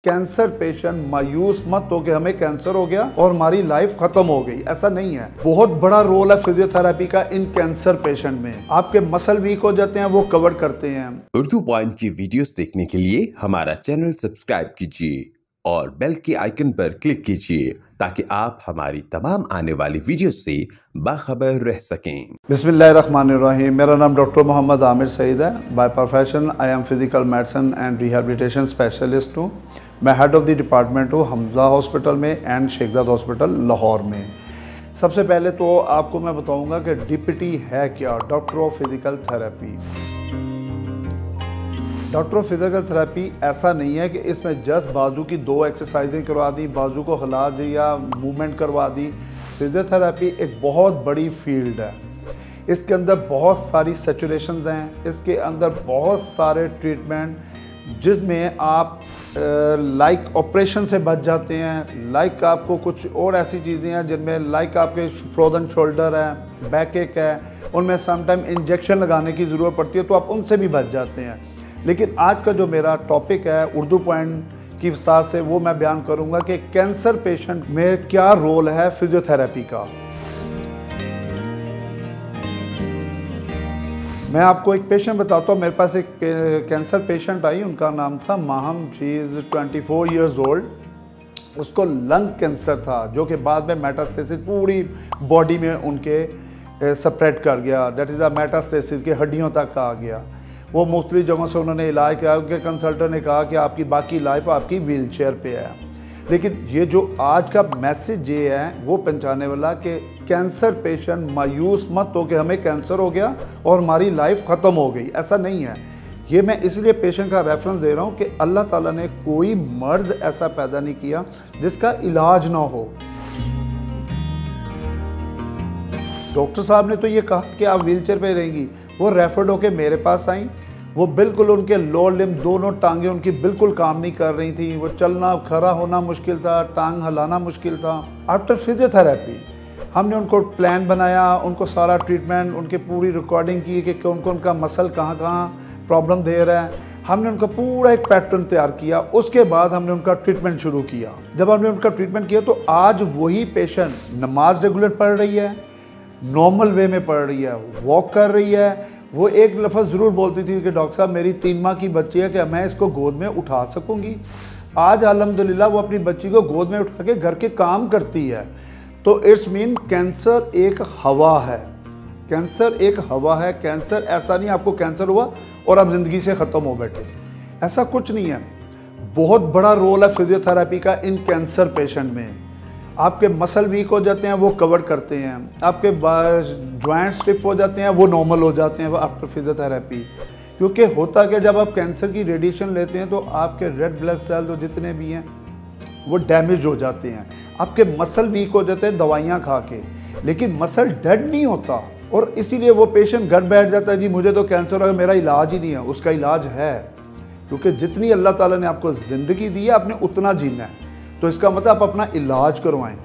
Cancer patient मायूस मत हो कि हमें कैंसर हो गया और हमारी लाइफ खत्म हो गई, ऐसा नहीं है। बहुत बड़ा रोल है फिजियोथेरेपी का इन कैंसर पेशेंट में। आपके मसल वीक हो जाते हैं, वो कवर करते हैं। उर्दू पॉइंट की वीडियोस देखने के लिए हमारा चैनल सब्सक्राइब कीजिए और बेल के आइकन पर क्लिक कीजिए ताकि आप हमारी तमाम आने वाली वीडियोस से बाखबर रह सकें। बिस्मिल्लाहिर्रहमानिर्रहीम। मेरा नाम डॉक्टर मोहम्मद आमिर सईद है। By profession I am physical medicine and rehabilitation specialist हूँ। मैं हेड ऑफ़ द डिपार्टमेंट हूँ हमजा हॉस्पिटल में एंड शेखजाद हॉस्पिटल लाहौर में। सबसे पहले तो आपको मैं बताऊँगा कि डीपीटी है क्या, doctor of physical therapy. Doctor of physical therapy ऐसा नहीं है कि इसमें जस्ट बाजू की 2 एक्सरसाइजें करवा दी, बाजू को हिला दिया, मूवमेंट करवा दी। फिजियोथेरेपी एक बहुत बड़ी फील्ड है। इसके अंदर बहुत सारी सैचुरेशंस हैं, इसके अंदर बहुत सारे ट्रीटमेंट जिसमें आप लाइक ऑपरेशन से बच जाते हैं, लाइक आपको कुछ और ऐसी चीज़ें हैं जिनमें लाइक आपके फ्रोजन शोल्डर है, बैक एक है, उनमें समटाइम इंजेक्शन लगाने की ज़रूरत पड़ती है, तो आप उनसे भी बच जाते हैं। लेकिन आज का जो मेरा टॉपिक है उर्दू पॉइंट की वजह से वो मैं बयान करूंगा कि कैंसर पेशेंट में क्या रोल है फिजियोथेरेपी का। मैं आपको एक पेशेंट बताता हूँ। मेरे पास एक कैंसर पेशेंट आई, उनका नाम था Maham. She is 24 years old. उसको लंग कैंसर था जो कि बाद में मेटास्टेसिस पूरी बॉडी में उनके स्प्रेड कर गया। दैट इज़ अ मेटास्टेसिस के हड्डियों तक आ गया। वो मुख्तलिफ जगहों से उन्होंने इलाज किया। उनके कंसल्टेंट ने कहा कि आपकी बाकी लाइफ आपकी व्हील चेयर पे है। लेकिन ये जो आज का मैसेज ये है वो पहुंचाने वाला कि कैंसर पेशेंट मायूस मत हो कि हमें कैंसर हो गया और हमारी लाइफ ख़त्म हो गई, ऐसा नहीं है। ये मैं इसलिए पेशेंट का रेफरेंस दे रहा हूँ कि अल्लाह ताला ने कोई मर्ज ऐसा पैदा नहीं किया जिसका इलाज ना हो। डॉक्टर साहब ने तो ये कहा कि आप व्हील चेयर पर रहेंगी। वो रेफर्ड होके मेरे पास आई। वो बिल्कुल उनके लोअर लिम्ब, दोनों टांगें उनकी बिल्कुल काम नहीं कर रही थी। वो चलना खड़ा होना मुश्किल था, टांग हिलाना मुश्किल था। आफ्टर फिजियोथेरेपी हमने उनको प्लान बनाया, उनको सारा ट्रीटमेंट, उनकी पूरी रिकॉर्डिंग की कि कौन कौन का मसल कहाँ कहाँ प्रॉब्लम दे रहा है। हमने उनका पूरा एक पैटर्न तैयार किया। उसके बाद हमने उनका ट्रीटमेंट शुरू किया। जब हमने उनका ट्रीटमेंट किया तो आज वही पेशेंट नमाज रेगुलर पढ़ रही है, नॉर्मल वे में पढ़ रही है, वॉक कर रही है। वो एक लफ्ज़ ज़रूर बोलती थी कि डॉक्टर साहब मेरी 3 माह की बच्ची है, कि मैं इसको गोद में उठा सकूंगी। आज अल्हम्दुलिल्लाह वो अपनी बच्ची को गोद में उठा के घर के काम करती है। तो इट्स मीन कैंसर एक हवा है। कैंसर एक हवा है। कैंसर ऐसा नहीं आपको कैंसर हुआ और आप ज़िंदगी से ख़त्म हो बैठे, ऐसा कुछ नहीं है। बहुत बड़ा रोल है फिजियोथेरेपी का इन कैंसर पेशेंट में। आपके मसल वीक हो जाते हैं, वो कवर करते हैं। आपके जॉइंट स्टिफ हो जाते हैं, वो नॉर्मल हो जाते हैं आफ्टर फिजियोथेरेपी। क्योंकि होता क्या, जब आप कैंसर की रेडिएशन लेते हैं तो आपके रेड ब्लड सेल जो जितने भी हैं वो डैमेज हो जाते हैं। आपके मसल वीक हो जाते हैं दवाइयाँ खा के, लेकिन मसल डेड नहीं होता। और इसीलिए वो पेशेंट घर बैठ जाता है, जी मुझे तो कैंसर है, मेरा इलाज ही नहीं है। उसका इलाज है, क्योंकि जितनी अल्लाह ताला ने आपको ज़िंदगी दी है आपने उतना जीना है। तो इसका मतलब आप अपना इलाज करवाएं।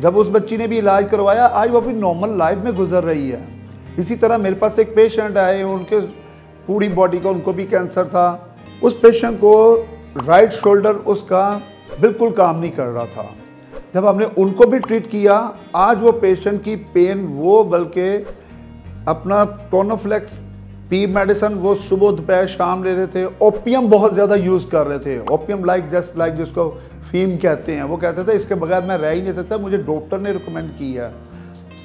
जब उस बच्ची ने भी इलाज करवाया, आज वो अपनी नॉर्मल लाइफ में गुजर रही है। इसी तरह मेरे पास एक पेशेंट आए, उनके पूरी बॉडी का उनको भी कैंसर था। उस पेशेंट को राइट शोल्डर उसका बिल्कुल काम नहीं कर रहा था। जब हमने उनको भी ट्रीट किया, आज वो पेशेंट की पेन वो बल्कि अपना टोनोफ्लेक्स पी मेडिसिन वो सुबह दोपहर शाम ले रहे थे। ओपियम बहुत ज़्यादा यूज़ कर रहे थे। ओपियम जस्ट लाइक जिसको फीम कहते हैं, वो कहते थे इसके बगैर मैं रह ही नहीं सकता, मुझे डॉक्टर ने रिकमेंड किया।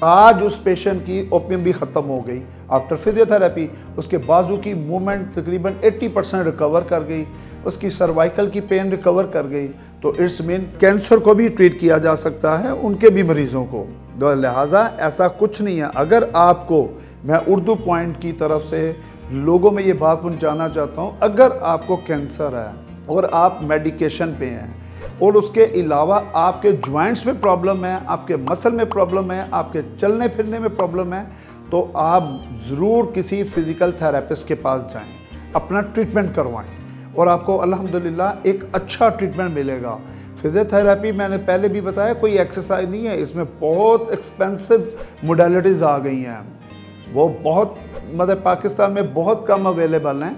आज उस पेशेंट की ओपियम भी ख़त्म हो गई आफ्टर फिजियोथेरेपी। उसके बाजू की मूवमेंट तकरीबन 80% रिकवर कर गई। उसकी सर्वाइकल की पेन रिकवर कर गई। तो इट्स मीन कैंसर को भी ट्रीट किया जा सकता है, उनके भी मरीज़ों को। तो लिहाजा ऐसा कुछ नहीं है। अगर आपको, मैं उर्दू पॉइंट की तरफ से लोगों में ये बात पहुंचाना चाहता हूं, अगर आपको कैंसर है और आप मेडिकेशन पे हैं और उसके अलावा आपके जॉइंट्स में प्रॉब्लम है, आपके मसल में प्रॉब्लम है, आपके चलने फिरने में प्रॉब्लम है, तो आप ज़रूर किसी फिज़िकल थेरेपिस्ट के पास जाएं, अपना ट्रीटमेंट करवाएं और आपको अल्हम्दुलिल्लाह एक अच्छा ट्रीटमेंट मिलेगा। फिजियोथेरेपी मैंने पहले भी बताया कोई एक्सरसाइज नहीं है, इसमें बहुत एक्सपेंसिव मोडेलिटीज़ आ गई हैं। वो बहुत मतलब पाकिस्तान में बहुत कम अवेलेबल हैं।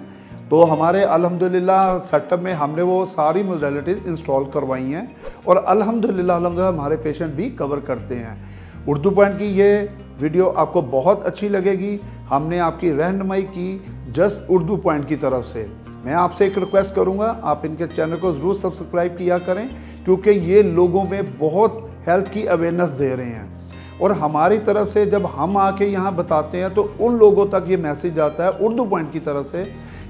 तो हमारे अल्हम्दुलिल्लाह सेटअप में हमने वो सारी मोडेलिटीज़ इंस्टॉल करवाई हैं और अल्हम्दुलिल्लाह हमारे पेशेंट भी कवर करते हैं। उर्दू पॉइंट की ये वीडियो आपको बहुत अच्छी लगेगी। हमने आपकी रहनुमाई की जस्ट उर्दू पॉइंट की तरफ से। मैं आपसे एक रिक्वेस्ट करूंगा, आप इनके चैनल को ज़रूर सब्सक्राइब किया करें, क्योंकि ये लोगों में बहुत हेल्थ की अवेयरनेस दे रहे हैं और हमारी तरफ से जब हम आके यहाँ बताते हैं तो उन लोगों तक ये मैसेज आता है उर्दू पॉइंट की तरफ से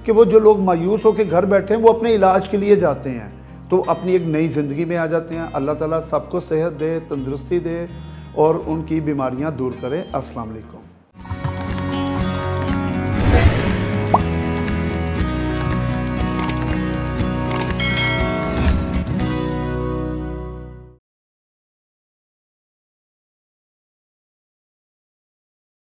कि वो जो लोग मायूस होकर घर बैठे हैं वो अपने इलाज के लिए जाते हैं तो अपनी एक नई ज़िंदगी में आ जाते हैं। अल्लाह ताला सबको सेहत दे, तंदुरुस्ती दे और उनकी बीमारियाँ दूर करे। अस्सलाम वालेकुम।